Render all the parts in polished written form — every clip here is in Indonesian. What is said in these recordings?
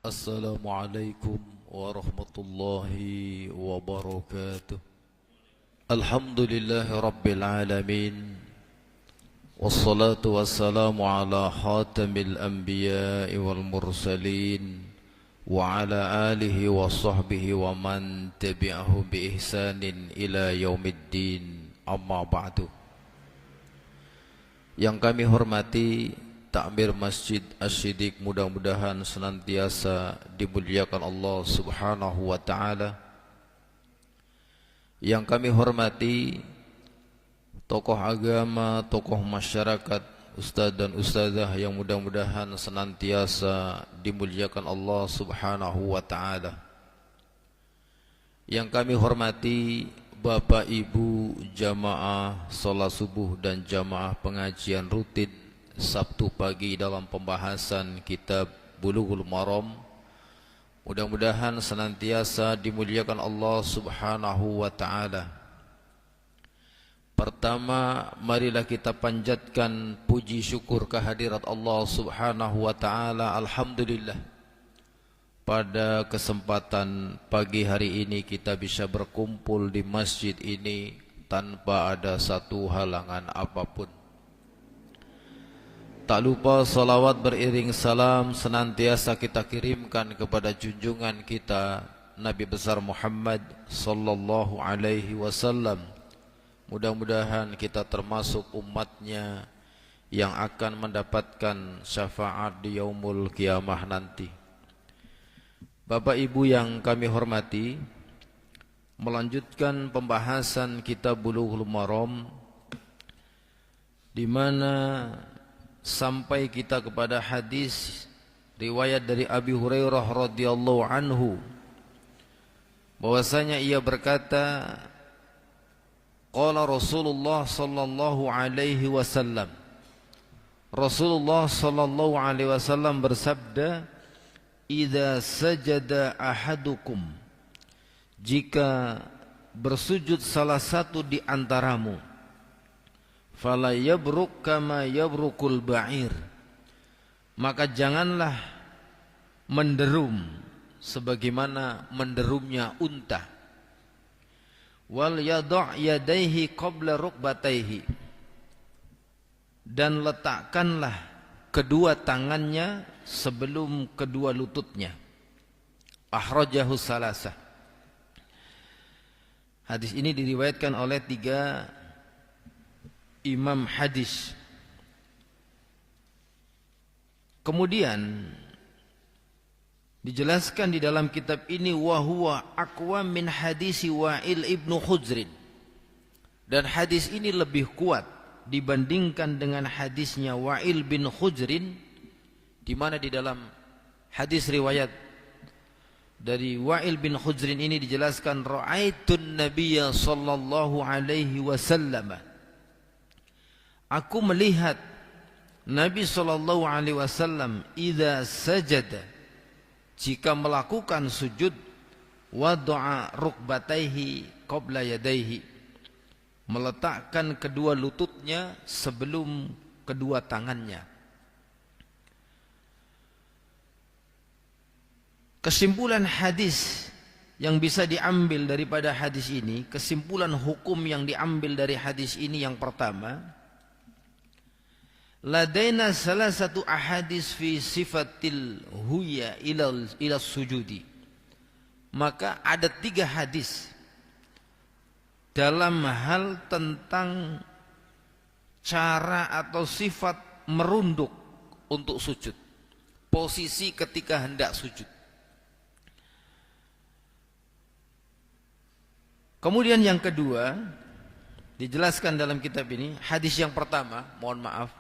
Assalamualaikum warahmatullahi wabarakatuh. Alhamdulillahi rabbil alamin. Wassalatu wassalamu ala khatamil anbiya'i wal mursalin wa ala alihi wa sahbihi wa man tabi'ahu bi ihsanin ila yaumiddin. Amma ba'du. Yang kami hormati Takmir Masjid Asy-Syidik, mudah-mudahan senantiasa dimuliakan Allah Subhanahu wa taala. Yang kami hormati tokoh agama, tokoh masyarakat, ustaz dan ustazah yang mudah-mudahan senantiasa dimuliakan Allah Subhanahu wa taala. Yang kami hormati Bapak Ibu jamaah salat subuh dan jamaah pengajian rutin Sabtu pagi dalam pembahasan kitab Bulughul Maram, mudah-mudahan senantiasa dimuliakan Allah Subhanahu wa taala. Pertama, marilah kita panjatkan puji syukur kehadirat Allah Subhanahu wa taala. Alhamdulillah, pada kesempatan pagi hari ini kita bisa berkumpul di masjid ini tanpa ada satu halangan apapun. Tak lupa salawat beriring salam senantiasa kita kirimkan kepada junjungan kita Nabi besar Muhammad sallallahu alaihi wasallam. Mudah-mudahan kita termasuk umatnya yang akan mendapatkan syafaat di yaumul kiamah nanti. Bapak Ibu yang kami hormati, melanjutkan pembahasan kitab Bulughul Maram, di mana sampai kita kepada hadis riwayat dari Abi Hurairah radhiyallahu anhu, bahwasanya ia berkata, qala Rasulullah sallallahu alaihi wasallam, Rasulullah sallallahu alaihi wasallam bersabda, idza sajada ahadukum, jika bersujud salah satu di antaramu, fala yabruk kama yabrukul ba'ir, maka janganlah menderum sebagaimana menderumnya unta. Wal yada' yadaihi qabla rukbataihi, dan letakkanlah kedua tangannya sebelum kedua lututnya. Akhrajahu salasah. Hadis ini diriwayatkan oleh 3 imam hadis. Kemudian dijelaskan di dalam kitab ini, wa huwa aqwa min hadisi Wa'il ibnu Hujrin, dan hadis ini lebih kuat dibandingkan dengan hadisnya Wa'il bin Hujrin, di mana di dalam hadis riwayat dari Wa'il bin Hujrin ini dijelaskan, ra'aitun nabiyya sallallahu alaihi wasallam, aku melihat Nabi sallallahu alaihi wasallam idza sajada, jika melakukan sujud, wada'a rukbataihi qabla yadaihi, meletakkan kedua lututnya sebelum kedua tangannya. Kesimpulan hadis yang bisa diambil daripada hadis ini, kesimpulan hukum yang diambil dari hadis ini, yang pertama, ladaina salah satu ahadis fi sifatil huya ila sujudi, maka ada 3 hadis dalam hal tentang cara atau sifat merunduk untuk sujud, posisi ketika hendak sujud. Kemudian yang kedua dijelaskan dalam kitab ini, hadis yang pertama, mohon maaf,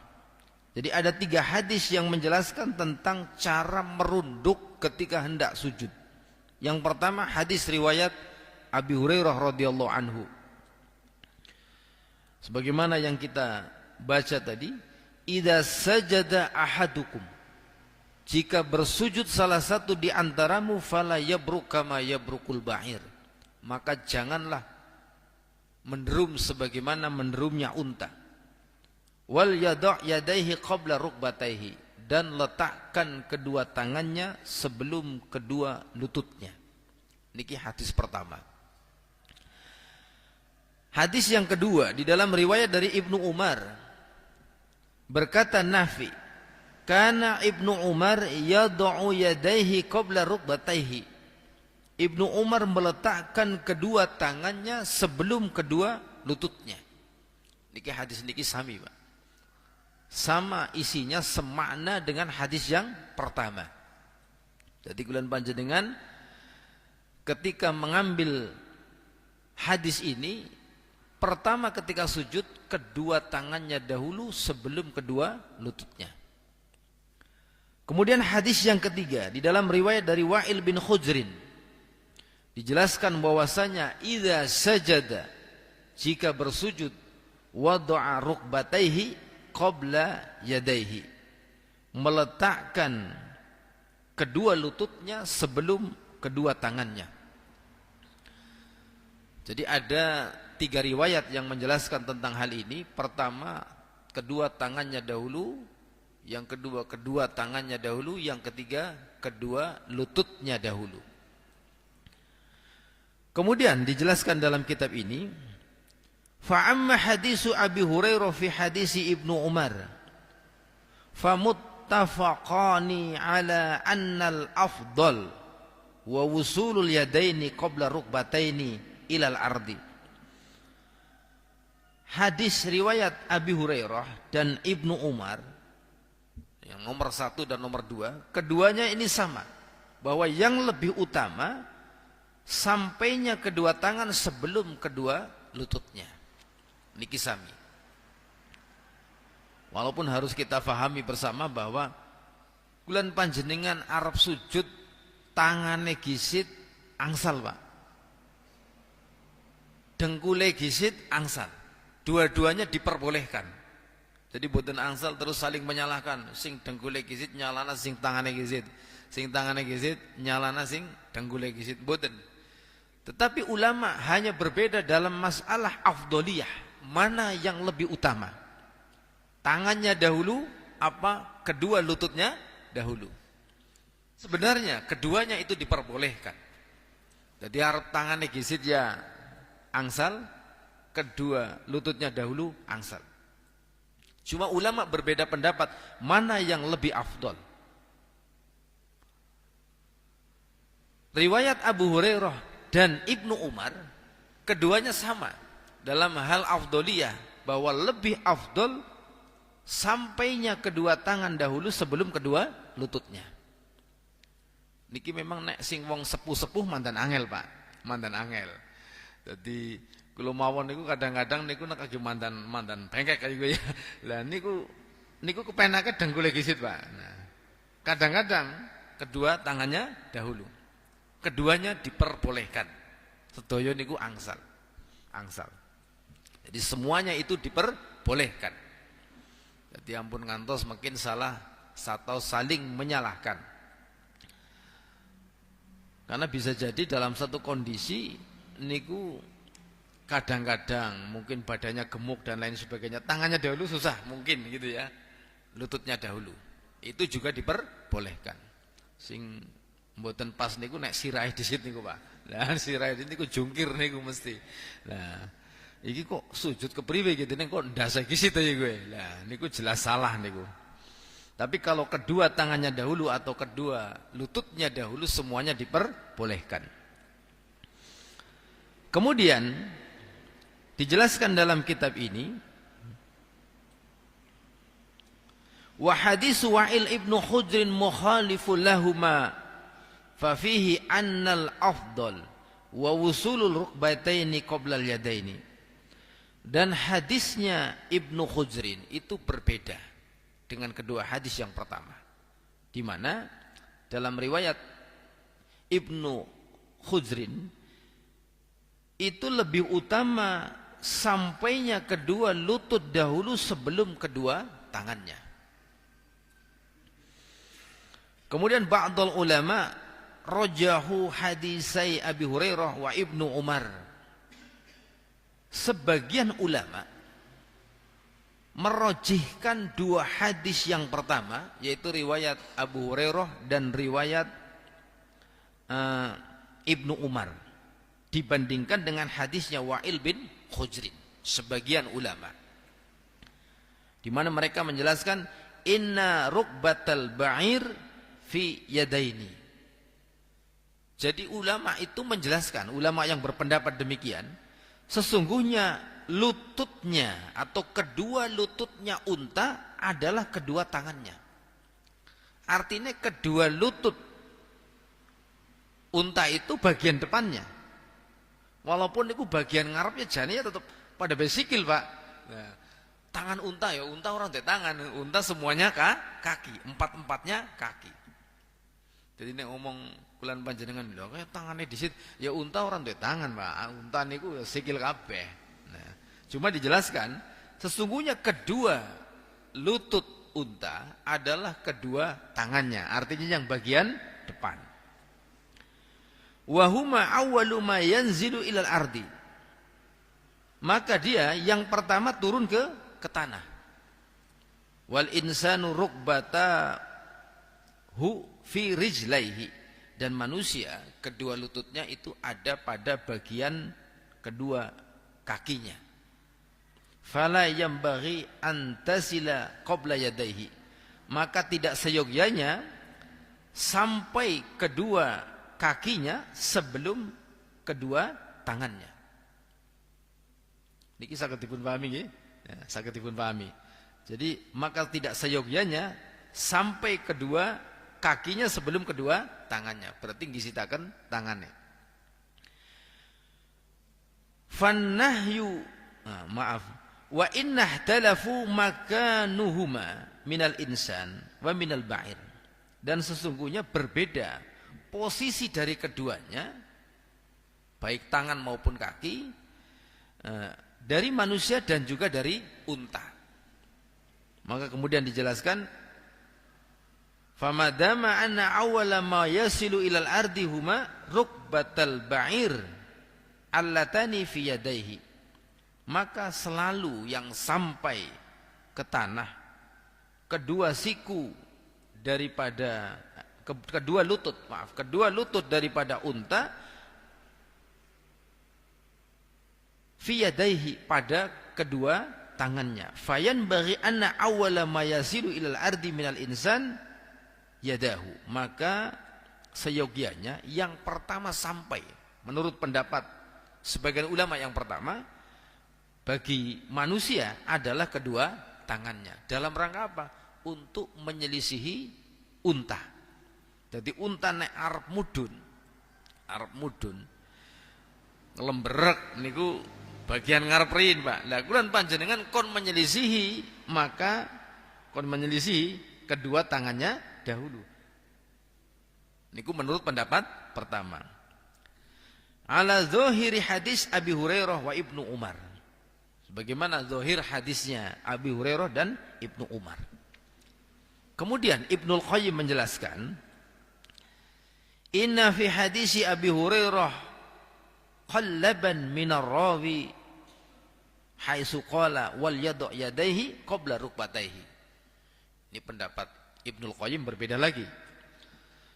jadi ada 3 hadis yang menjelaskan tentang cara merunduk ketika hendak sujud. Yang pertama hadis riwayat Abi Hurairah radhiyallahu anhu, sebagaimana yang kita baca tadi, idza sajada ahadukum, jika bersujud salah satu di antaramu, fala yabruk kama yabrukul ba'ir, maka janganlah menderum sebagaimana menderumnya unta. Wal yada' yadaihi qabla rukbataihi, dan letakkan kedua tangannya sebelum kedua lututnya. Niki hadis pertama. Hadis yang kedua di dalam riwayat dari Ibnu Umar, berkata Nafi, kana Ibnu Umar yad'u yadayhi qabla rukbatayhi. Ibnu Umar meletakkan kedua tangannya sebelum kedua lututnya. Niki hadis niki sami, Pak. Sama isinya, semakna dengan hadis yang pertama. Jadi kulan panjenengan ketika mengambil hadis ini, pertama ketika sujud kedua tangannya dahulu sebelum kedua lututnya. Kemudian hadis yang ketiga di dalam riwayat dari Wa'il bin Hujrin dijelaskan bahwasanya idza sajada, jika bersujud, wada'a rukbatayhi qabla yadayhi, meletakkan kedua lututnya sebelum kedua tangannya. Jadi ada 3 riwayat yang menjelaskan tentang hal ini. Pertama, kedua tangannya dahulu. Yang kedua, kedua tangannya dahulu. Yang ketiga, kedua lututnya dahulu. Kemudian dijelaskan dalam kitab ini, fa'amma hadisu Abi Hurairah fi hadisi Ibnu Umar famuttafaqani ala annal afdal wa wusulul yadaini qabla rukbataini ilal ardi. Hadis riwayat Abi Hurairah dan Ibnu Umar yang nomor 1 dan nomor 2, keduanya ini sama, bahwa yang lebih utama sampainya kedua tangan sebelum kedua lututnya. Niki sami. Walaupun harus kita fahami bersama bahwa kulan panjenengan Arab sujud tangane gisit angsal, Pak. Dengkule gisit angsal. Dua-duanya diperbolehkan. Jadi boten angsal terus saling menyalahkan. Sing dengkule gisit nyalana sing tangane gisit. Sing tangane gisit nyalana sing dengkule gisit, boten. Tetapi ulama hanya berbeda dalam masalah afdoliyah. Mana yang lebih utama? Tangannya dahulu apa kedua lututnya dahulu? Sebenarnya keduanya itu diperbolehkan. Jadi harap tangannya gisit ya angsal, kedua lututnya dahulu angsal. Cuma ulama berbeda pendapat mana yang lebih afdol. Riwayat Abu Hurairah dan Ibnu Umar keduanya sama dalam hal afdoliyah, bahwa lebih afdol sampainya kedua tangan dahulu sebelum kedua lututnya. Niki memang nek sing wong sepuh-sepuh mantan angel, Pak. Mantan angel. Jadi kula mawon niku kadang-kadang niku nek mantan bengkek kaya ya. Lah niku kepenake dengkule gisit, Pak. Nah, kadang-kadang kedua tangannya dahulu. Keduanya diperbolehkan. Sedaya niku angsal. Jadi semuanya itu diperbolehkan. Jadi ampun ngantos makin salah atau saling menyalahkan. Karena bisa jadi dalam satu kondisi niku kadang-kadang mungkin badannya gemuk dan lain sebagainya, tangannya dahulu susah mungkin gitu ya. Lututnya dahulu. Itu juga diperbolehkan. Sing mboten pas niku nek sirahe disit niku, Pak. Lah sirahe niku jungkir niku mesti. Nah, iki kok sujud kepriwe gitu nih, kok ndase gisit aja gue. Lah niku jelas salah niku. Tapi kalau kedua tangannya dahulu atau kedua lututnya dahulu, semuanya diperbolehkan. Kemudian dijelaskan dalam kitab ini, wa hadis Wa'il ibnu Hujrin mukhalifun lahuma fa fihi annal afdal wa wusulul rukbataini qabla al-yadaini. Dan hadisnya Ibnu Hujrin itu berbeda dengan kedua hadis yang pertama, di mana dalam riwayat Ibnu Hujrin itu lebih utama sampainya kedua lutut dahulu sebelum kedua tangannya. Kemudian ba'dul ulama rajahu hadisai Abi Hurairah wa Ibnu Umar. Sebagian ulama merojihkan dua hadis yang pertama, yaitu riwayat Abu Hurairah dan riwayat Ibnu Umar, dibandingkan dengan hadisnya Wa'il bin Hujrin. Sebagian ulama, di mana mereka menjelaskan inna rukbatal ba'ir fi yadaini. Jadi ulama itu menjelaskan, ulama yang berpendapat demikian, sesungguhnya lututnya atau kedua lututnya unta adalah kedua tangannya. Artinya kedua lutut unta itu bagian depannya. Walaupun itu bagian ngarepnya jane tetap pada besikil, Pak. Nah, tangan unta ya, unta orang teh tangan, unta semuanya kaki, empat-empatnya kaki. Jadi nek ngomong kulan panjenengan lho, kayak tangannya disit, ya unta orang teh tangan, Pak. Unta niku sikil kabeh. Nah, cuma dijelaskan sesungguhnya kedua lutut unta adalah kedua tangannya, artinya yang bagian depan. Wa huma awwalu ma yanzilu ilal ardi. Maka dia yang pertama turun ke tanah. Wal insanu rukbatahu fi rijlaihi, dan manusia kedua lututnya itu ada pada bagian kedua kakinya. Fala yambaghi an tasila qabla yadayhi, maka tidak seyogyanya sampai kedua kakinya sebelum kedua tangannya. Niki saged dipun pahami nggih? Ya, saged dipun pahami. Jadi maka tidak seyogyanya sampai kedua kakinya sebelum kedua tangannya. Berarti disitakan tangannya. Fannahyu, wa innah talafu makanuhuma minal insan wa minal ba'ir. Dan sesungguhnya berbeda posisi dari keduanya, baik tangan maupun kaki, dari manusia dan juga dari unta. Maka kemudian dijelaskan, famadama anna awwala ma yasilu ilal ardi huma rukbatal ba'ir allatani fi yadayhi. Maka selalu yang sampai ke tanah kedua siku daripada kedua lutut daripada unta fi yadayhi, pada kedua tangannya. Fayan bagi anna awwala ma yasilu ilal ardi minal insan yadahu. Maka seyogianya yang pertama sampai, menurut pendapat sebagian ulama, yang pertama bagi manusia adalah kedua tangannya. Dalam rangka apa? Untuk menyelisihi unta. Jadi unta nek arep mudun lemberek niku bagian ngarepin, Pak. Lah kulan panjenengan kon menyelisihi, maka kon menyelisihi kedua tangannya dahulu. Niku menurut pendapat pertama. Ala zahiri hadis Abi Hurairah wa Ibnu Umar. Sebagaimana zahir hadisnya Abi Hurairah dan Ibnu Umar. Kemudian Ibnul Qayyim menjelaskan, inna fi hadisi Abi Hurairah qallaban minar rawi haitsu qala wal yadu' yadayhi qabla rukbatayhi. Ini pendapat Ibnul Qayyim berbeda lagi.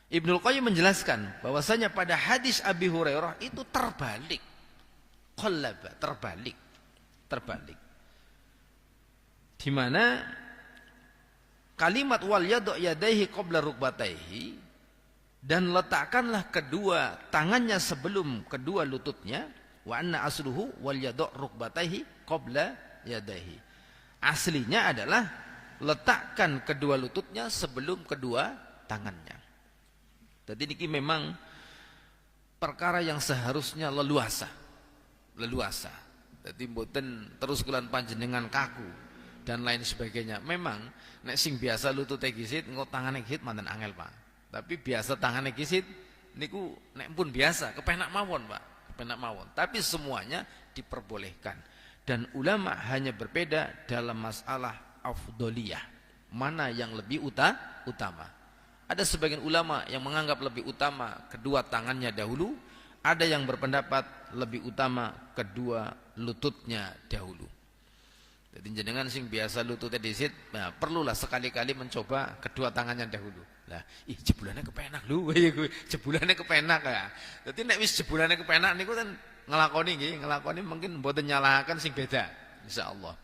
Ibnul Qayyim menjelaskan bahwasanya pada hadis Abi Hurairah itu terbalik. Qallaba, terbalik. Di mana kalimat wal yadu' yadayhi qabla rukbatayhi, dan letakkanlah kedua tangannya sebelum kedua lututnya, wa anna asluhu wal yadu' rukbatayhi qabla yadayhi. Aslinya adalah letakkan kedua lututnya sebelum kedua tangannya. Jadi ini memang perkara yang seharusnya leluasa. Jadi mboten terus kulan panjenengan kaku dan lain sebagainya. Memang nek sing biasa lutute gisit engko tangane gisit manten angel, Pak. Tapi biasa tangane gisit niku nek pun biasa kepenak mawon, Pak. Kepenak mawon. Tapi semuanya diperbolehkan. Dan ulama hanya berbeda dalam masalah afdoliyah, mana yang lebih utama. Ada sebagian ulama yang menganggap lebih utama kedua tangannya dahulu, ada yang berpendapat lebih utama kedua lututnya dahulu. Jadi jenengan sing biasa lututnya disit, nah perlulah sekali-kali mencoba kedua tangannya dahulu. Lah, jebulannya kepenak lho, jebulannya kepenak ya. Jadi nek wis jebulannya kepenak niku kan ngelakoni mungkin mboten nyalahaken sing beda, insyaallah.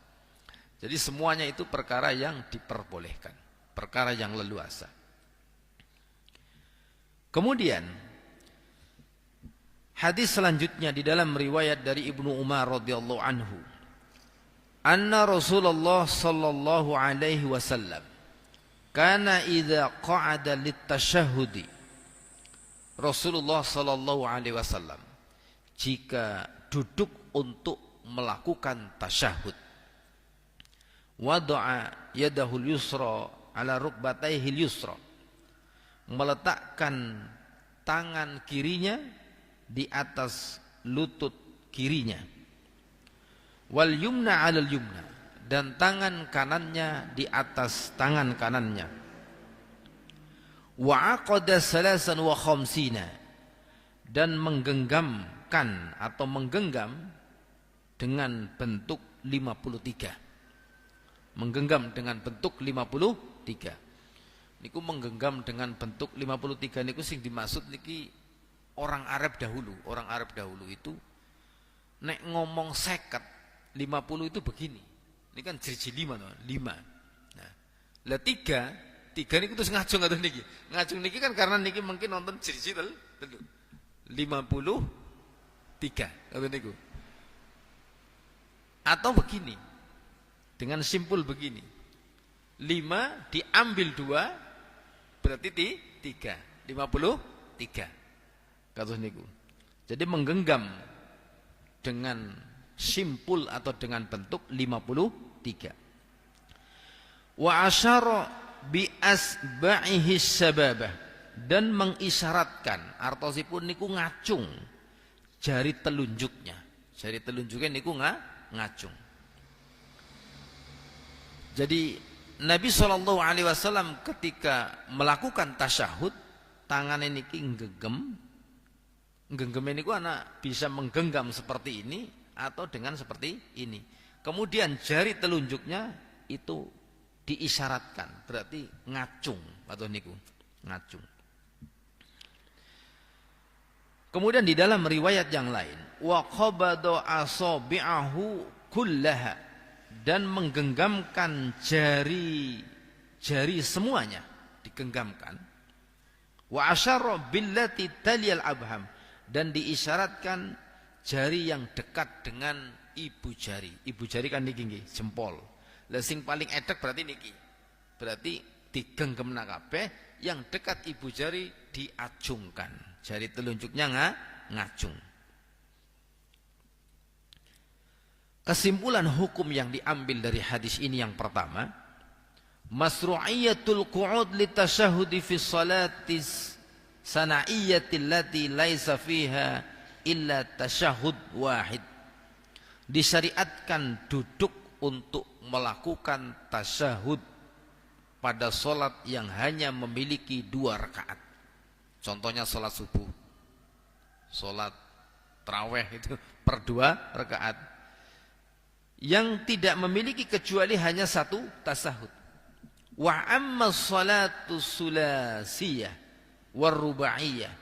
Jadi semuanya itu perkara yang diperbolehkan, perkara yang leluasa. Kemudian hadis selanjutnya di dalam riwayat dari Ibnu Umar radhiyallahu anhu, anna Rasulullah sallallahu alaihi wasallam kana idza qa'ada lit-tasyahhudi, Rasulullah sallallahu alaihi wasallam jika duduk untuk melakukan tasyahud, wada'a yadahul yusra ala rukbatayhil yusra, meletakkan tangan kirinya di atas lutut kirinya, wal yumna 'alal yumna, dan tangan kanannya di atas tangan kanannya, wa aqada salasan wa khamsina, dan menggenggamkan atau menggenggam dengan bentuk 53. Menggenggam dengan bentuk 53. Niku menggenggam dengan bentuk 53 niku sing dimaksud niki orang Arab dahulu. Orang Arab dahulu itu nek ngomong 50, 50 itu begini. Ini kan jeriji 5 no? 5. Nah, lah 3 niku terus ngajung atau niki. Ngajung niki kan karena niki mungkin nonton jeriji telu 53 atau niku. Atau begini. Dengan simpul begini. 5 diambil 2 berarti 3. 53. Kados niku. Jadi menggenggam dengan simpul atau dengan bentuk 53. Wa asyara bi asba'ihi sababah, dan mengisyaratkan artosipun niku ngacung jari telunjuknya. Jari telunjuknya niku ngacung. Jadi Nabi SAW ketika melakukan tasyahud, tangan ini genggam niku anak bisa menggenggam seperti ini atau dengan seperti ini. Kemudian jari telunjuknya itu diisyaratkan, berarti ngacung atau niku ngacung. Kemudian di dalam riwayat yang lain, wa qabada asabi'ahu kullaha, dan menggenggamkan jari semuanya digenggamkan. Wa asyara billati taliyal abham, dan diisyaratkan jari yang dekat dengan ibu jari. Ibu jari kan niki nggih, jempol. Lah sing paling edek berarti niki. Berarti digenggemna kabeh, yang dekat ibu jari diacungkan. Jari telunjuknya ngacung. Kesimpulan hukum yang diambil dari hadis ini yang pertama, masru'iyatul qu'ud litasyahudi fi salatis sana'iyyatil lati laisa fiha illa tasyahud wahid. Disyariatkan duduk untuk melakukan tasyahud pada solat yang hanya memiliki 2 rakaat. Contohnya solat subuh, solat tarawih itu per 2 rakaat. Yang tidak memiliki kecuali hanya 1 tasahud. Wa amma salatu sulasiyah war rubaiyah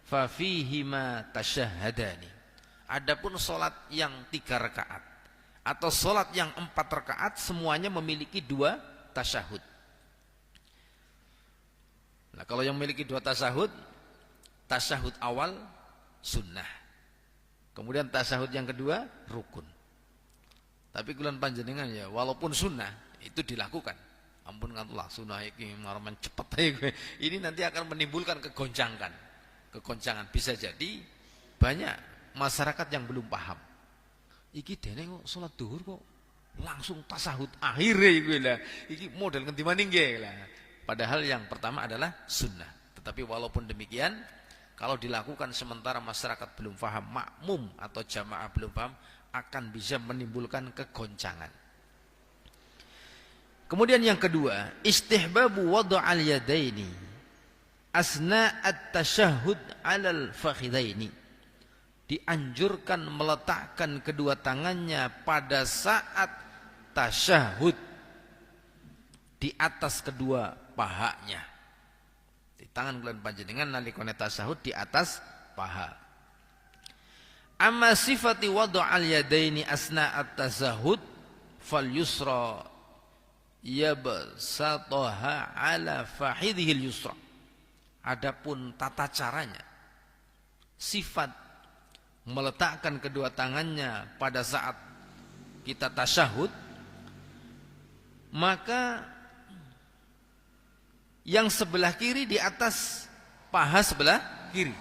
fa fihima tasyahhadani. Adapun salat yang 3 rakaat atau salat yang 4 rakaat semuanya memiliki 2 tasyahud. Nah, kalau yang memiliki 2 tasyahud, tasyahud awal sunnah. Kemudian tasyahud yang kedua rukun. Tapi kulan panjenengan ya, walaupun sunnah itu dilakukan. Ampun ngantulah sunnah iki marmen cepet ae. Ini nanti akan menimbulkan kegoncangan. Bisa jadi banyak masyarakat yang belum paham. Iki dene kok salat zuhur kok langsung tasyahud akhir iku lah. Iki model ngendi maning nggih lah. Padahal yang pertama adalah sunnah. Tetapi walaupun demikian, kalau dilakukan sementara masyarakat belum paham, makmum atau jamaah belum paham, akan bisa menimbulkan kegoncangan. Kemudian yang kedua, istihbabu wada'al yadaini asna'at tasyahud 'alal fakhidaini. Dianjurkan meletakkan kedua tangannya pada saat tasyahud di atas kedua pahanya. Di tangan kula panjenengan nalikane tasyahud di atas paha. Amma sifati wad'al yadaini asna at-tashahhud fal yusra yabsataha ala fahidhil yusra. Adapun tata caranya, sifat meletakkan kedua tangannya pada saat kita tasyahud, maka yang sebelah kiri di atas paha sebelah kiri,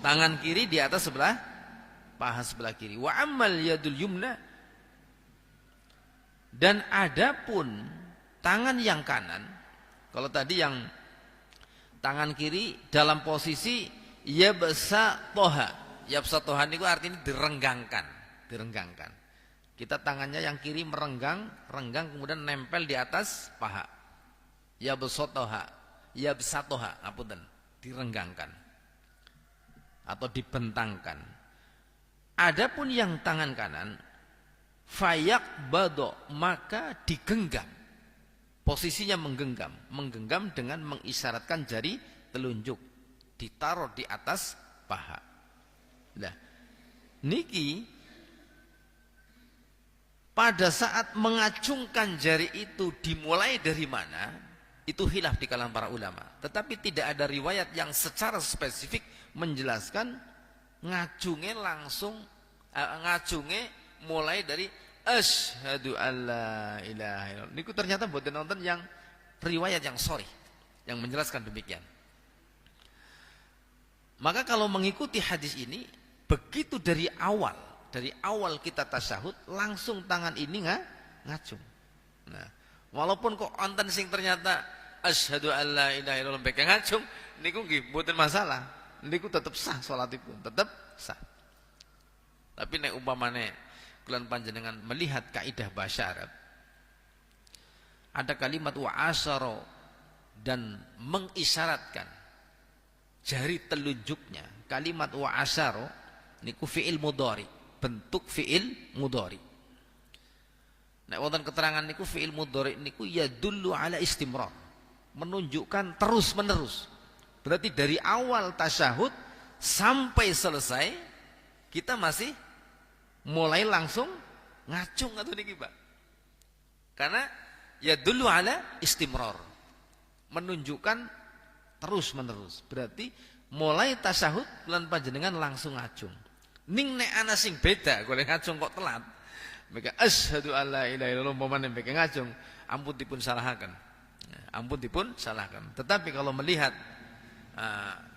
tangan kiri di atas sebelah paha sebelah kiri. Wa ammal yadul yumna, dan adapun tangan yang kanan, kalau tadi yang tangan kiri dalam posisi yabsatoha. Yabsatoha itu artinya direnggangkan, direnggangkan. Kita tangannya yang kiri merenggang, renggang kemudian nempel di atas paha. Yabsatoha, yabsatoha, apunten, direnggangkan atau dibentangkan. Adapun yang tangan kanan fayak bado, maka digenggam. Posisinya menggenggam dengan mengisyaratkan jari telunjuk ditaruh di atas paha. Nah, niki pada saat mengacungkan jari itu dimulai dari mana? Itu khilaf di kalangan para ulama. Tetapi tidak ada riwayat yang secara spesifik menjelaskan ngacungnya langsung mulai dari asyhadu alla ilaha illallah. Niku ternyata mboten nonton yang riwayat yang sahih yang menjelaskan demikian. Maka kalau mengikuti hadis ini, begitu dari awal kita tasyahud langsung tangan ini ngacung. Nah, walaupun kok wonten sing ternyata asyhadu alla ilaha illallah mbek ngacung, niku nggih mboten masalah. Niku tetap sah salatipun, tetap sah. Tapi nek umpamane kalian panjenengan melihat kaidah bahasa Arab, ada kalimat wa asyara dan mengisyaratkan jari telunjuknya. Kalimat wa asyara niku fi'il mudhari, bentuk fi'il mudhari. Nek wonten keterangan niku fi'il mudhari niku yadullu ala istimrar, menunjukkan terus menerus. Berarti dari awal tasyahud sampai selesai kita masih mulai langsung ngacung atau niki Pak. Karena yadullu ala istimrar, menunjukkan terus menerus. Berarti mulai tasyahud lan panjenengan langsung ngacung. Ning nek ana sing beda golek ngacung kok telat. Maka asyhadu alla ilaha illallah umpamane mbek ngacung, ampun dipun salahaken. Ampun dipun salahkan. Tetapi kalau melihat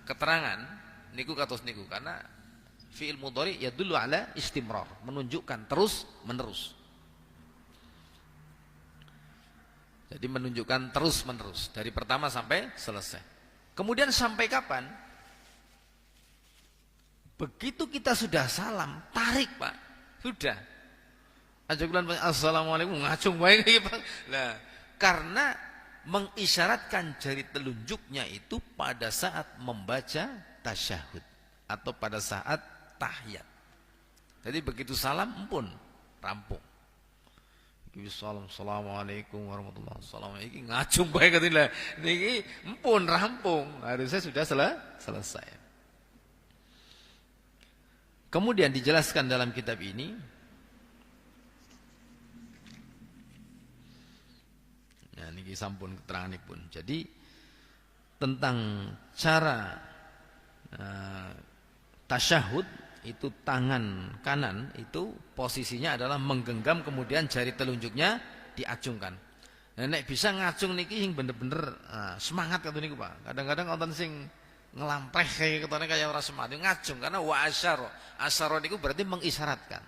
keterangan niku kados niku, karena fi'il mudhari yadullu ala istimrar, menunjukkan terus menerus. Jadi menunjukkan terus menerus dari pertama sampai selesai. Kemudian sampai kapan? Begitu kita sudah salam, tarik Pak. Sudah. Aja kulan assalamualaikum ngacung wae iki Pak. Nah, karena mengisyaratkan jari telunjuknya itu pada saat membaca tasyahud atau pada saat tahiyat. Jadi begitu salam pun rampung. Assalamualaikum warahmatullahi wabarakatuh. Iki ngacung bae katanya. Niki pun rampung, harusnya sudah selesai. Kemudian dijelaskan dalam kitab ini, ya niki sampun keteranganipun. Jadi tentang cara tasyahud itu tangan kanan itu posisinya adalah menggenggam, kemudian jari telunjuknya diacungkan. Nah, nek bisa ngacung niki sing bener-bener semangat katanya niku Pak. Kadang-kadang wonten sing ngelampreh kayak ketone kaya ora semangat ngacung, karena wa asyara. Asyara niku berarti mengisyaratkan.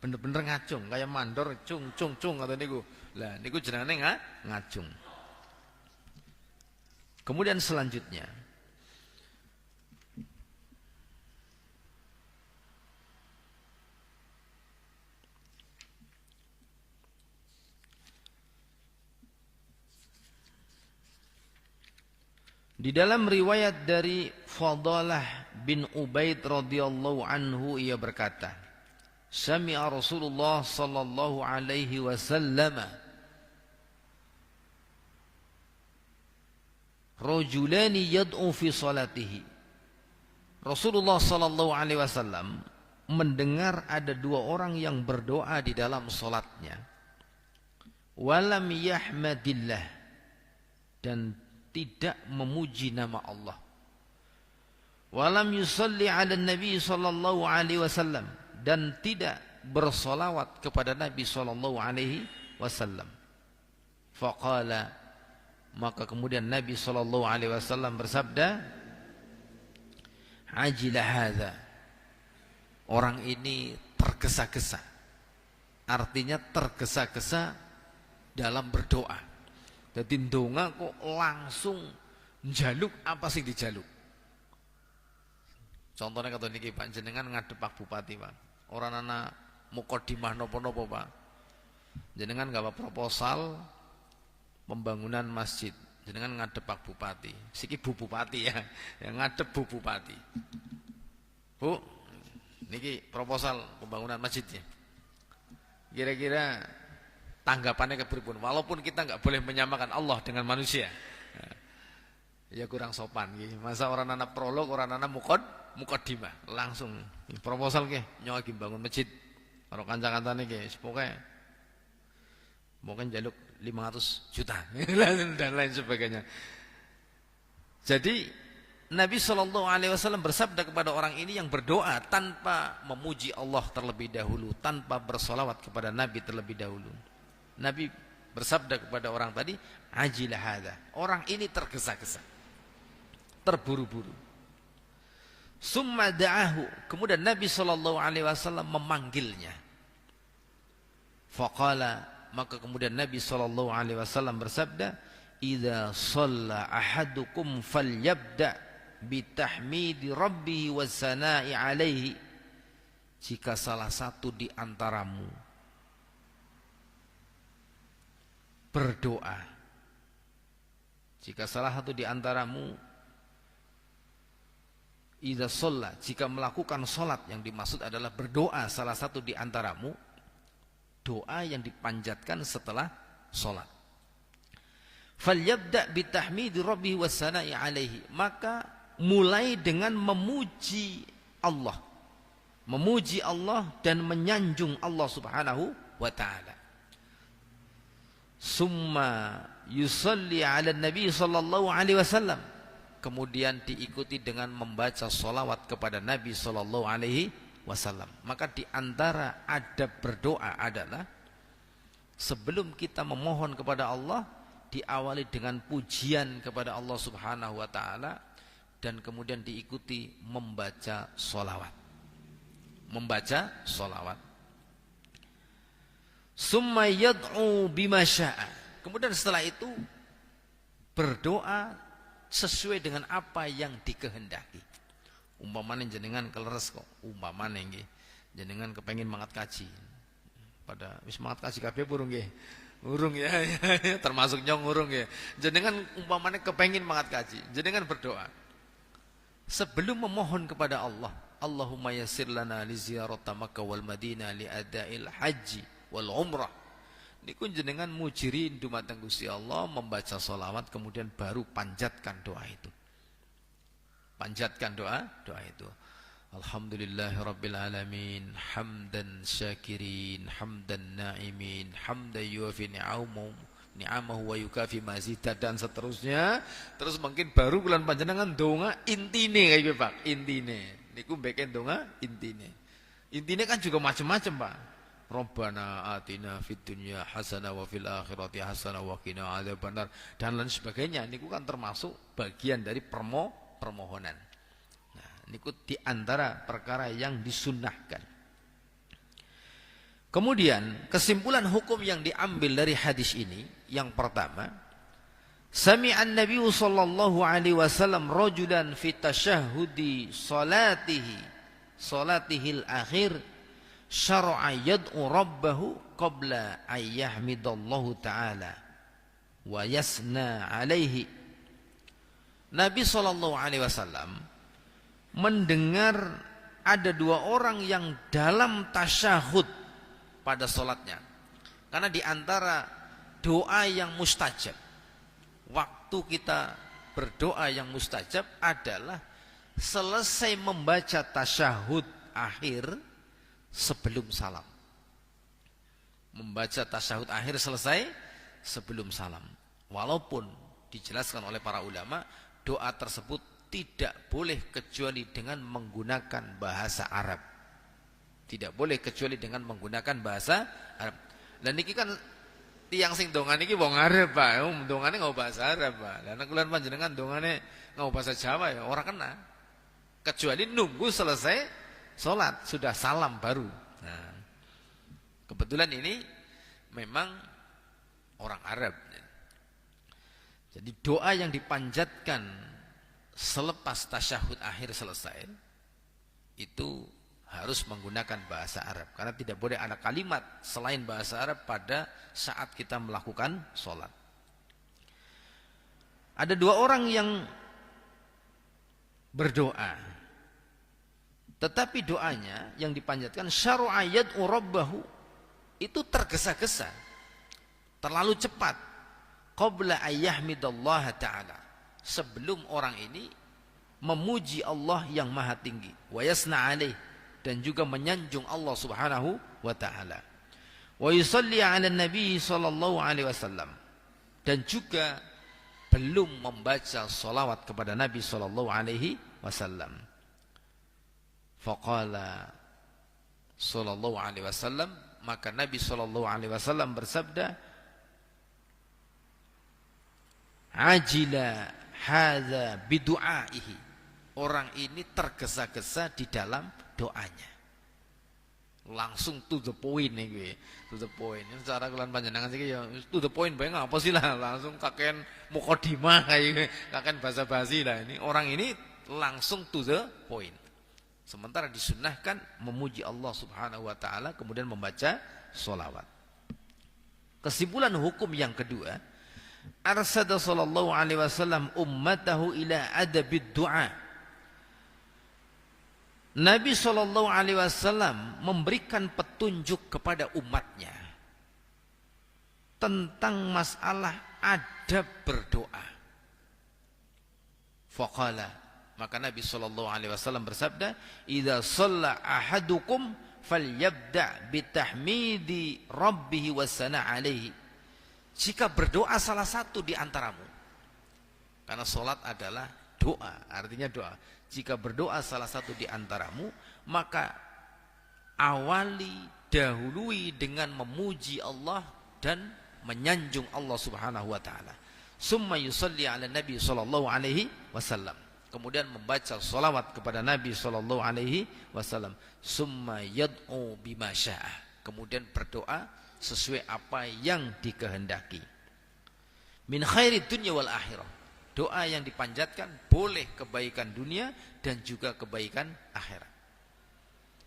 Bener-bener ngacung kayak mandor cung cung cung katanya niku. Lah niku jenenge ngacung. Kemudian selanjutnya di dalam riwayat dari Fadalah bin Ubaid radhiyallahu anhu, ia berkata, sami'a Rasulullah sallallahu alaihi wasallam rajulani yad'u fi salatihi. Rasulullah sallallahu alaihi wasallam mendengar ada dua orang yang berdoa di dalam salatnya. Walam yahmadillah, dan tidak memuji nama Allah. Walam yusalli ala Nabi sallallahu alaihi wasallam, dan tidak bersolawat kepada Nabi sallallahu alaihi wasallam. Faqala, maka kemudian Nabi sallallahu alaihi wasallam bersabda, ajila hadza, orang ini tergesa-gesa. Artinya tergesa-gesa dalam berdoa. Jadi ndonga kok langsung njaluk apa sih dijaluk. Contohnya kata niki Pak, jenengan ngadep Pak Bupati Pak, orang anak mukodimah nopo-nopo Pak, jenengan gawa proposal pembangunan masjid, jenengan ngadep Pak Bupati, siki Bu Bupati ya, yang ngadep Bu Bupati. Bu, niki proposal pembangunan masjidnya, kira-kira tanggapannya kepripun? Walaupun kita nggak boleh menyamakan Allah dengan manusia, ya kurang sopan. Masa orang anak prolog, orang anak mukodimah langsung proposal ke nyawa bangun masjid, kalau kanca-kancane ke, pokoknya mungkin jaluk 500 juta dan lain sebagainya. Jadi Nabi SAW bersabda kepada orang ini yang berdoa tanpa memuji Allah terlebih dahulu, tanpa bersolawat kepada Nabi terlebih dahulu. Nabi bersabda kepada orang tadi, ajilah hadza, orang ini tergesa-gesa, terburu-buru. Summa da'ahu, kemudian Nabi SAW memanggilnya. Faqala, maka kemudian Nabi SAW bersabda, idza shalla ahadukum falyabda bitahmidi rabbih wassana'i alaihi. Jika salah satu di antaramu berdoa, jika salah satu di antaramu idza shalla, jika melakukan salat, yang dimaksud adalah berdoa salah satu di antaramu, doa yang dipanjatkan setelah salat. Falyabda bitahmidi rabbih wassana'i alaihi, maka mulai dengan memuji Allah, memuji Allah dan menyanjung Allah Subhanahu wa taala. Summa yusalli ala Nabi sallallahu alaihi wasallam, kemudian diikuti dengan membaca salawat kepada Nabi sallallahu alaihi wasallam. Maka di antara adab berdoa adalah sebelum kita memohon kepada Allah, diawali dengan pujian kepada Allah Subhanahu wa taala, dan kemudian diikuti membaca sholawat. Membaca sholawat. Summa yad'u bima sya'a, kemudian setelah itu berdoa sesuai dengan apa yang dikehendaki. Umpamane jenengan keleres kok, umpamane nggih, jenengan kepengin mangat kaji. Pada wis mangat kaji kabeh burung nggih. Urung ya, termasuk nyong urung ya. Jenengan umpamane kepengin mangat kaji, jenengan berdoa. Sebelum memohon kepada Allah, Allahumma yassir lana li ziyarata Makkah wal Madinah li adail haji wal umrah. Niku jenengan mujirin dumateng Gusti Allah, membaca sholawat, kemudian baru panjatkan doa itu. Panjatkan doa itu. Alhamdulillahi rabbil alamin, hamdan syakirin, hamdan na'imin, hamdan yuafi ni'amahu wa yukafi mazidah, dan seterusnya. Terus mungkin baru bulan panjenengan donga intine kayak gitu Pak, intine niku mbeken donga intine. Intine kan juga macam-macam Pak. Rabbana atina fid dunya hasanah wa fil akhirati hasanah wa qina adzabannar, dan lain sebagainya. Niku kan termasuk bagian dari permohonan. Niku diantara perkara yang disunnahkan. Kemudian kesimpulan hukum yang diambil dari hadis ini, yang pertama, sami'an Nabi sallallahu alaihi wasallam rajulan fi tasyahhudi salatihil akhir syar'a yad'u rabbahu qabla ayyahmidallahu ta'ala wa yasna alaihi. Nabi sallallahu alaihi wasallam mendengar ada dua orang yang dalam tasyahud pada solatnya. Karena di antara doa yang mustajab, waktu kita berdoa yang mustajab adalah selesai membaca tasyahud akhir sebelum salam. Membaca tasyahud akhir selesai sebelum salam. Walaupun dijelaskan oleh para ulama, doa tersebut tidak boleh kecuali dengan menggunakan bahasa Arab. Tidak boleh kecuali dengan menggunakan bahasa Arab. Dan niki kan tiang sing dongan niki wong Arab, Pak. Dongane nggo bahasa Arab, Pak. Lah nek kula panjenengan dongane nggo bahasa Jawa ya ora kena. Kecuali nunggu selesai salat, sudah salam baru. Nah, kebetulan ini memang orang Arab. Jadi doa yang dipanjatkan selepas tasyahud akhir selesai itu harus menggunakan bahasa Arab, karena tidak boleh ada kalimat selain bahasa Arab pada saat kita melakukan sholat. Ada dua orang yang berdoa, tetapi doanya yang dipanjatkan syar'a yad'u rabbahu itu tergesa-gesa, terlalu cepat, qabla ayyahmidallaha ta'ala, sebelum orang ini memuji Allah yang maha tinggi, wa yasna alaih, dan juga menyanjung Allah subhanahu wa ta'ala, wa yusalli ala nabi sallallahu alaihi wasallam, dan juga belum membaca salawat kepada Nabi sallallahu alaihi wasallam. Faqala sallallahu alaihi wasallam, maka Nabi sallallahu alaihi wasallam bersabda, ajila hadza bidu'aihi, orang ini tergesa-gesa di dalam doanya, langsung to the point nih, to the point. Cara kalian panjenengan sih ya to the point bae apa sih lah, langsung kaken mukadimah kayak kaken basa-basi lah. Ini orang ini langsung to the point. Sementara disunnahkan memuji Allah subhanahu wa ta'ala kemudian membaca sholawat. Kesimpulan hukum yang kedua, arsada sallallahu alaihi wasallam ummatahu ila adabid du'a. Nabi sallallahu alaihi wasallam memberikan petunjuk kepada umatnya tentang masalah adab berdoa. Faqala, maka Nabi sallallahu alaihi wasallam bersabda, idza shalla ahadukum falyabda bitahmidi rabbih wasana alaihi. Jika berdoa salah satu di antaramu, karena sholat adalah doa, artinya doa. Jika berdoa salah satu di antaramu, maka awali, dahului dengan memuji Allah dan menyanjung Allah subhanahu wa ta'ala. Summa yusalli ala Nabi sallallahu alaihi wasallam. Kemudian membaca salawat kepada Nabi sallallahu alaihi wasallam. Summa yad'u bima sya'a. Kemudian berdoa sesuai apa yang dikehendaki. Min khairi dunya wal akhirah. Doa yang dipanjatkan boleh kebaikan dunia dan juga kebaikan akhirat.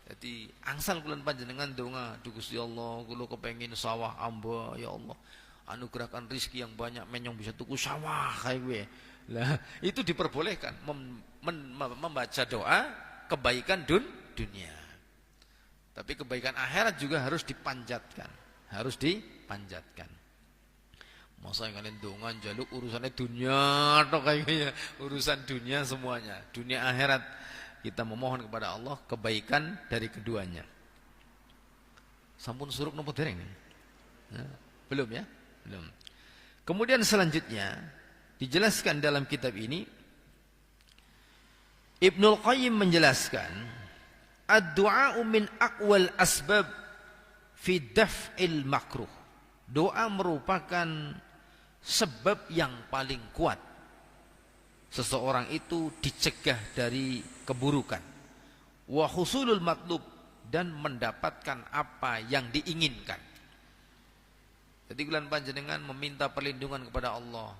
Jadi angsal kula panjenengan donga, Gusti Allah, kula kepengin sawah amba, ya Allah. Anugerahkan rezeki yang banyak menyong bisa tuku sawah kayak gue. Lah, itu diperbolehkan membaca doa kebaikan dunia. Tapi kebaikan akhirat juga harus dipanjatkan. Harus dipanjatkan. Masa yang kalian dongan jaluk urusannya dunia atau kayaknya urusan dunia semuanya. Dunia akhirat kita memohon kepada Allah kebaikan dari keduanya. Sampun suruk nopo dereng? Belum ya? Belum. Kemudian selanjutnya dijelaskan dalam kitab ini, Ibnul Qayyim menjelaskan, ad-du'a min aqwal asbab fi daf'il makruh. Doa merupakan sebab yang paling kuat seseorang itu dicegah dari keburukan, wa husulul matlub, dan mendapatkan apa yang diinginkan. Jadi kulan panjenengan meminta perlindungan kepada Allah.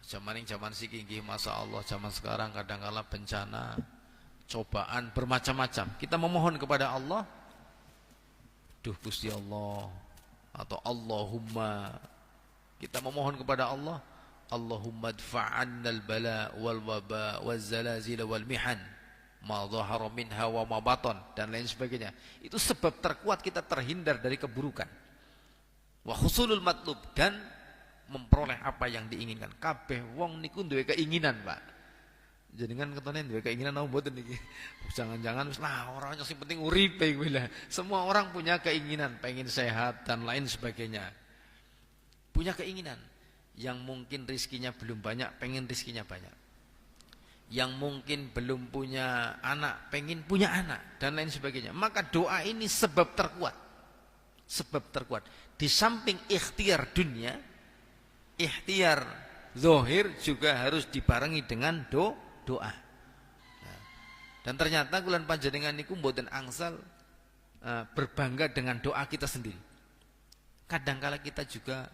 Zaman siki nggih masa Allah, zaman sekarang kadang-kala bencana, cobaan bermacam-macam. Kita memohon kepada Allah, duh Gusti Allah, atau Allahumma, kita memohon kepada Allah, Allahumma dfa'annal bala wal waba wal zalazil wal mihan. ma dhahara minha wa ma batan, dan lain sebagainya. Itu sebab terkuat kita terhindar dari keburukan. Wa husulul matlub, dan memperoleh apa yang diinginkan. Kabeh wong niku duwe keinginan, Pak. Jenengan ketone duwe keinginan apa mboten niki? Jangan-jangan wis lah ora sing penting uripe kuwi lah. Semua orang punya keinginan, pengen sehat dan lain sebagainya. Punya keinginan. Yang mungkin rizkinya belum banyak, pengen rizkinya banyak. Yang mungkin belum punya anak, pengen punya anak dan lain sebagainya. Maka doa ini sebab terkuat. Sebab terkuat. Di samping ikhtiar dunia, ikhtiar zahir juga harus dibarengi dengan doa. Dan ternyata kulan panjenengan niku mboten angsal berbangga dengan doa kita sendiri. Kadangkala kita juga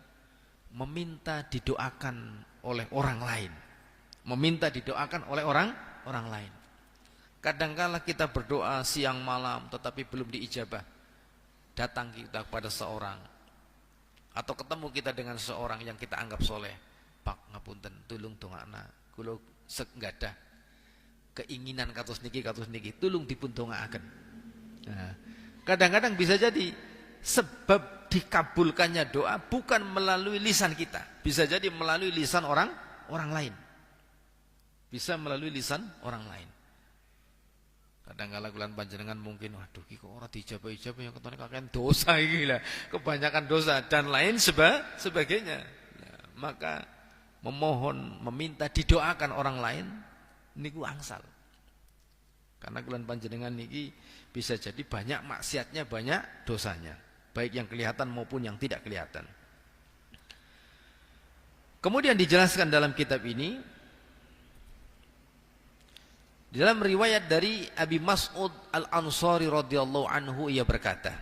meminta didoakan oleh orang lain. Meminta didoakan oleh orang lain. Kadangkala kita berdoa siang malam tetapi belum diijabah. Datang kita kepada seorang atau ketemu kita dengan seorang yang kita anggap soleh. Pak ngapunten tulung dongakna kula segadah keinginan kados niki tulung dipun dongaaken. Nah, kadang-kadang bisa jadi sebab dikabulkannya doa bukan melalui lisan kita, bisa jadi melalui lisan orang lain. Bisa melalui lisan orang lain. Kadang-kala kulan panjenengan mungkin waduh iki kok ora dijabah-ijabah yang ketone kakean dosa iki lah, kebanyakan dosa dan lain sebagainya. Nah, maka memohon, meminta didoakan orang lain niku angsal. Karena kulan panjenengan niki bisa jadi banyak maksiatnya, banyak dosanya, baik yang kelihatan maupun yang tidak kelihatan. Kemudian dijelaskan dalam kitab ini, di dalam riwayat dari Abi Mas'ud Al-Ansari radhiyallahu anhu, ia berkata,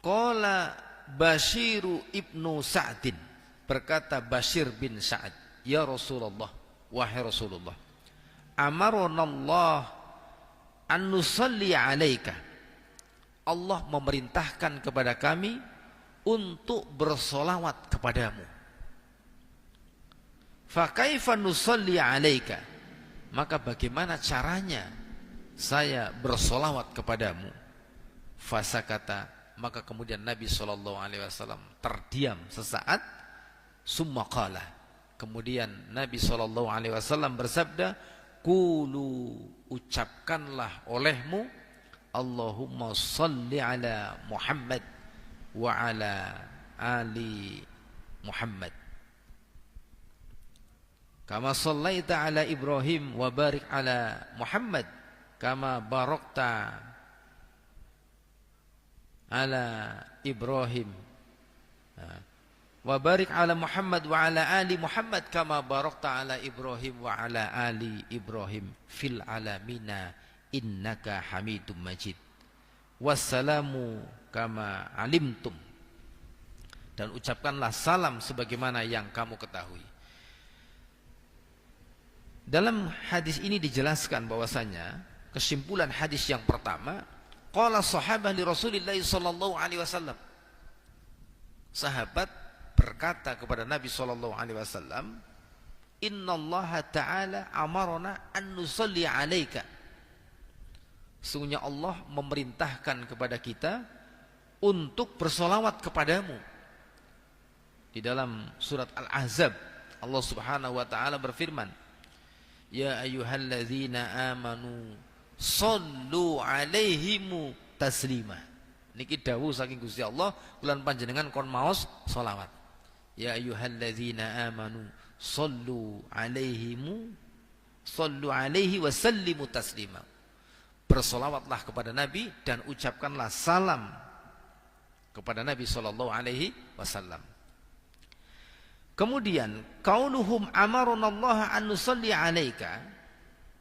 qala Bashiru ibnu Sa'din, berkata Bashir bin Sa'ad, ya Rasulullah, wahai Rasulullah, amaronallah an nusalli alaika, Allah memerintahkan kepada kami untuk bersolawat kepadamu. Fa kaifa nusalli alaika, maka bagaimana caranya saya bersolawat kepadamu? Fasakata, maka kemudian Nabi SAW terdiam sesaat. Summa qala, kemudian Nabi SAW bersabda, qulu, ucapkanlah olehmu, Allahumma salli ala Muhammad wa ala ali Muhammad, kama sallaita ala Ibrahim wa barik ala Muhammad kama barakta ala Ibrahim wa barik ala Muhammad wa ala ali Muhammad kama barakta ala Ibrahim wa ala ali Ibrahim fil alamina innaka Hamidum Majid, wassalamu kama alimtum, dan ucapkanlah salam sebagaimana yang kamu ketahui. Dalam hadis ini dijelaskan bahwasanya kesimpulan hadis yang pertama, qala sahabah li Rasulillah sallallahu alaihi wasallam, sahabat berkata kepada Nabi sallallahu alaihi wasallam, innallaha ta'ala amarna an nusalli alaika, sesungguhnya Allah memerintahkan kepada kita untuk bersolawat kepadamu. Di dalam surat Al-Ahzab Allah Subhanahu wa taala berfirman, ya ayyuhalladzina amanu sallu alaihimu taslima. Niki dawuh saking Gusti Allah, kula panjenengan kon maos selawat. Ya ayyuhalladzina amanu sallu alaihimu, sallu alaihi wa sallimu taslima. Bersolawatlah kepada Nabi dan ucapkanlah salam kepada Nabi sallallahu alaihi wasallam. Kemudian qauluhum amaronallaha an nusalli alaika,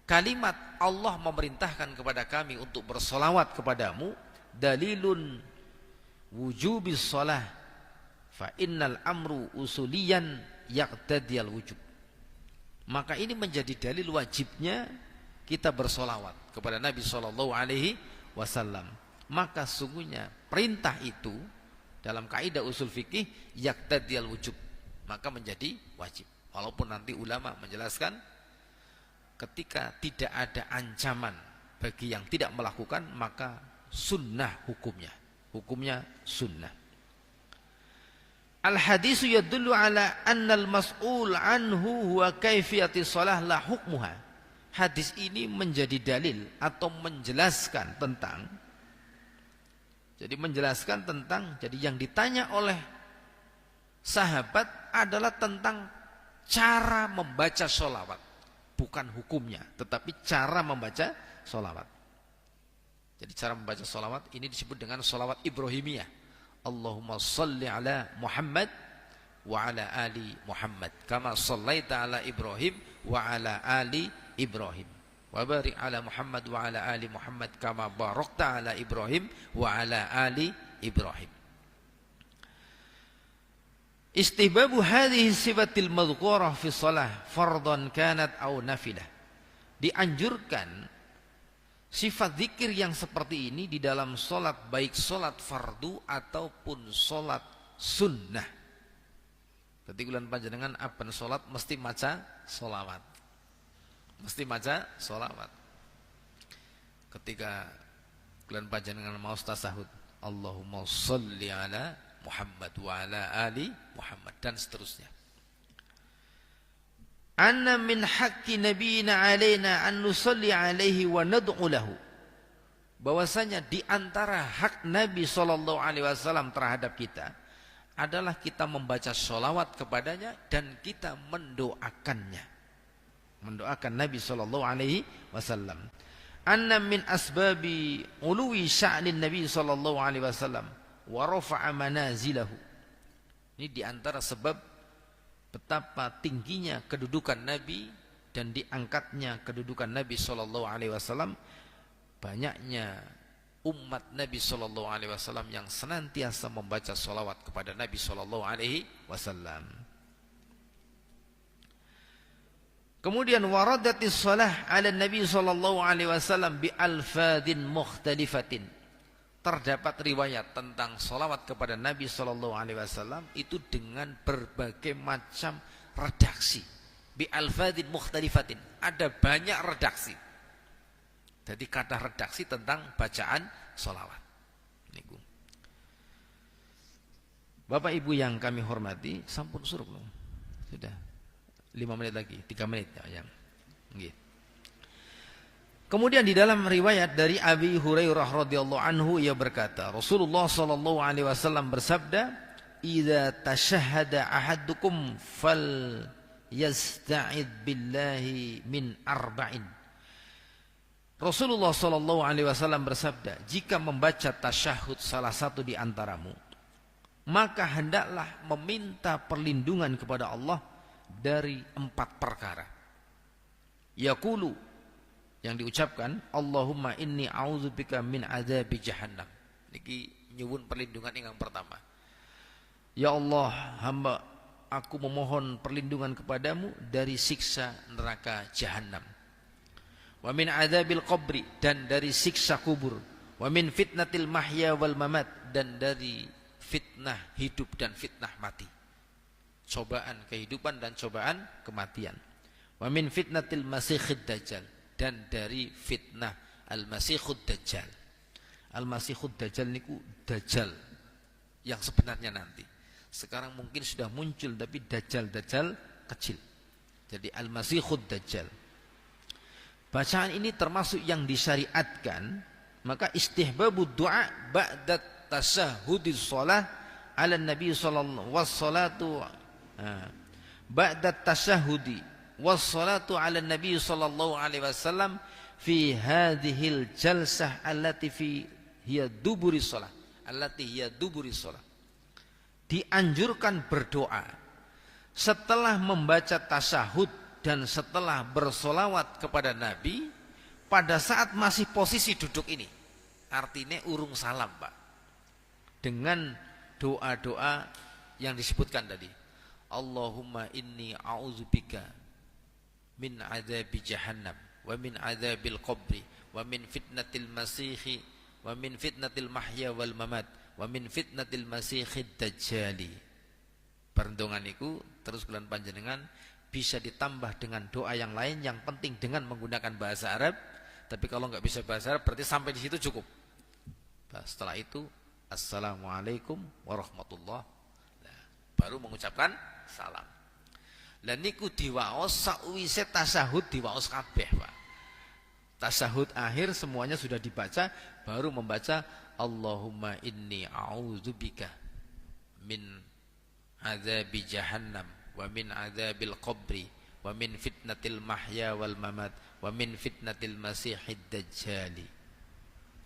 kalimat Allah memerintahkan kepada kami untuk bersolawat kepadamu, dalilun wujubis shalah fa innal amru usuliyan yaqtadiyal wujub. Maka ini menjadi dalil wajibnya kita bersolawat kepada Nabi sallallahu alaihi wasallam. Maka sungguhnya perintah itu dalam kaidah usul fikih yaqtadiyal wujub, maka menjadi wajib. Walaupun nanti ulama menjelaskan ketika tidak ada ancaman bagi yang tidak melakukan, maka sunnah hukumnya. Hukumnya sunnah. Al-hadisu yadullu ala annal mas'ul anhu huwa kaifiyati shalah la hukmuha. Hadis ini menjadi dalil atau menjelaskan tentang, jadi yang ditanya oleh sahabat adalah tentang cara membaca sholawat, bukan hukumnya, tetapi cara membaca sholawat. Jadi cara membaca sholawat ini disebut dengan sholawat Ibrahimiyah. Allahumma salli ala Muhammad wa ala ali Muhammad kama sallaita ala Ibrahim wa ala ali Ibrahim wa barik ala Muhammad wa ala ali Muhammad kama barakta ala Ibrahim wa ala ali Ibrahim. Istihbabu hadhihi sifatil madhkurah fi shalah fardhan kanat aw nafilah. Dianjurkan sifat zikir yang seperti ini di dalam solat, baik solat fardu ataupun solat sunnah. Ketika bulan panjenengan aban solat mesti maca solawat, mesti maca solawat. Ketika bulan panjenengan mau tasahud, Allahumma sholli ala Muhammad wa ala ali Muhammad, dan seterusnya. Anna min haqqi nabiyina alaina an nusalli alaihi wa nad'u lahu. Bahwasanya di antara hak Nabi SAW terhadap kita adalah kita membaca sholawat kepadanya dan kita mendoakannya. Mendoakan Nabi SAW. Anna min asbabi uluwi sya'nin Nabi SAW wa rafa'a manazilahu. Ini di antara sebab betapa tingginya kedudukan Nabi dan diangkatnya kedudukan Nabi SAW, banyaknya umat Nabi SAW yang senantiasa membaca sholawat kepada Nabi SAW. Kemudian waradatis shalah ala Nabi SAW bi alfadhin mukhtalifatin. Terdapat riwayat tentang salawat kepada Nabi SAW itu dengan berbagai macam redaksi, bi alfadhin mukhtalifatin. Ada banyak redaksi. Jadi kata redaksi tentang bacaan salawat. Bapak Ibu yang kami hormati, sampun suruh belum? Sudah 5 menit lagi, 3 menit ya. Gitu. Kemudian di dalam riwayat dari Abi Hurairah radhiyallahu anhu, ia berkata, Rasulullah sallallahu alaihi wasallam bersabda, "Idza tashahhada ahadukum fal yasta'id billahi min arba'in." Rasulullah sallallahu alaihi wasallam bersabda, jika membaca tasyahud salah satu di antaramu, maka hendaklah meminta perlindungan kepada Allah dari 4 perkara. Yaqulu, yang diucapkan, Allahumma inni a'udzubika min adzabi jahannam. Niki nyuwun perlindungan yang pertama. Ya Allah, aku memohon perlindungan kepadamu dari siksa neraka jahannam. Wa min adzabil qabri, dan dari siksa kubur. Wa min fitnatil mahya wal mamat, dan dari fitnah hidup dan fitnah mati. Cobaan kehidupan dan cobaan kematian. Wa min fitnatil masiihid dajjal, dan dari fitnah al-masihud dajjal. Al-masihud dajjal niku dajjal yang sebenarnya nanti. Sekarang mungkin sudah muncul, tapi dajjal kecil. Jadi al-masihud dajjal. Bacaan ini termasuk yang disyariatkan. Maka istihbabud du'a ba'da tasyahhudis shalah ala nabi sallallahu wassalatu ba'da tasyahhudi wassalatu ala nabi sallallahu alaihi wasallam fi hadhil jalsah allati fi hiya duburi shalah, allati hiya duburi shalah. Dianjurkan berdoa setelah membaca tasyahud dan setelah bersolawat kepada Nabi pada saat masih posisi duduk ini. Artinya urung salam, Pak. Dengan doa-doa yang disebutkan tadi. Allahumma inni a'udzubika min adzabi jahannam wa min adzabil qabri wa min fitnatil masihi wa min fitnatil mahya wal mamat wa min fitnatil masihid dajjali. Perundungan iku terus bulan panjenengan bisa ditambah dengan doa yang lain, yang penting dengan menggunakan bahasa Arab. Tapi kalau nggak bisa bahasa Arab berarti sampai di situ cukup. Nah, setelah itu assalamualaikum warahmatullahi wabarakatuh, baru mengucapkan salam. Lah niku diwaos sakwise tasyahud diwaos kabeh, Pak. Tasyahud akhir semuanya sudah dibaca, baru membaca Allahumma inni a'udzubika min adzabi jahannam wa min adzabil qabri wa min fitnatil mahya wal mamat wa min fitnatil masihid dajjali.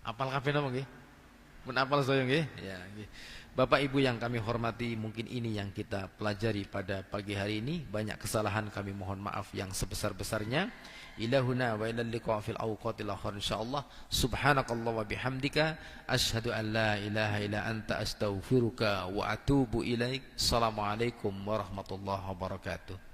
Apal kabeh napa nggih? Mun apal saya nggih? Ya nggih. Bapak Ibu yang kami hormati, mungkin ini yang kita pelajari pada pagi hari ini. Banyak kesalahan, kami mohon maaf yang sebesar-besarnya. Ilahuna wa ilal liqa fil awqatil akhir insyaallah. Subhanakallah wa bihamdika asyhadu an la ilaha illa anta astaghfiruka wa atubu ilaik. Assalamualaikum warahmatullahi wabarakatuh.